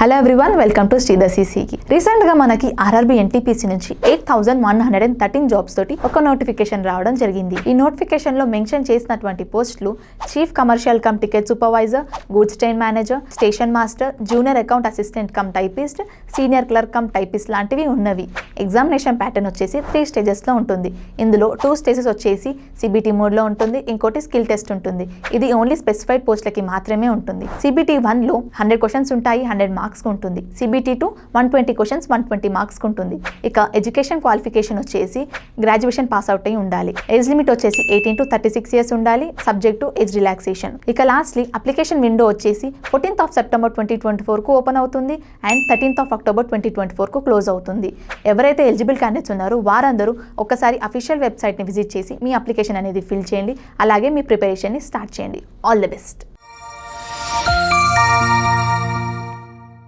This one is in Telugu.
Hello everyone, welcome to Sridhar సిసికి. రీసెంట్గా మనకి ఆర్ఆర్బీ ఎన్టీపీసీ నుంచి 8113 జాబ్స్ తోటి ఒక నోటిఫికేషన్ రావడం జరిగింది. ఈ నోటిఫికేషన్లో మెన్షన్ చేసినటువంటి పోస్టులు chief commercial come ticket supervisor, goods train manager, station master, junior account assistant cum typist, senior clerk cum typist లాంటివి ఉన్నవి. ఎగ్జామినేషన్ ప్యాటర్న్ వచ్చేసి 3 స్టేజెస్లో ఉంటుంది. ఇందులో 2 స్టేజెస్ వచ్చేసి సిబిటీ మోడ్లో ఉంటుంది, ఇంకోటి స్కిల్ టెస్ట్ ఉంటుంది. ఇది ఓన్లీ స్పెసిఫైడ్ పోస్టులకి మాత్రమే ఉంటుంది. సిబిటీ 1లో 100 క్వశ్చన్స్ ఉంటాయి, 100 మార్క్స్ ఉంటుంది. సిబిటీ 2 120 క్వశ్చన్స్, 120 మార్క్స్ ఉంటుంది. ఇక ఎడ్యుకేషన్ క్వాలిఫికేషన్ వచ్చేసి గ్రాడ్యుయేషన్ పాస్ అవుట్ అయి ఉండాలి. ఏజ్ లిమిట్ వచ్చేసి 18 to 36 ఇయర్స్ ఉండాలి, సబ్జెక్ట్ టు ఏజ్ రిలాక్సేషన్. ఇక లాస్ట్లీ అప్లికేషన్ విండో వచ్చేసి 14th September 2024 కు ఓపెన్ అవుతుంది అండ్ 13th October 2024 కు క్లోజ్ అవుతుంది. ఎవరైతే ఎలిజిబుల్ క్యాండిడేట్స్ ఉన్నారో వారందరూ ఒకసారి అఫీషియల్ వెబ్సైట్ని విజిట్ చేసి మీ అప్లికేషన్ అనేది ఫిల్ చేయండి. అలాగే మీ ప్రిపరేషన్ని స్టార్ట్ చేయండి. All the best.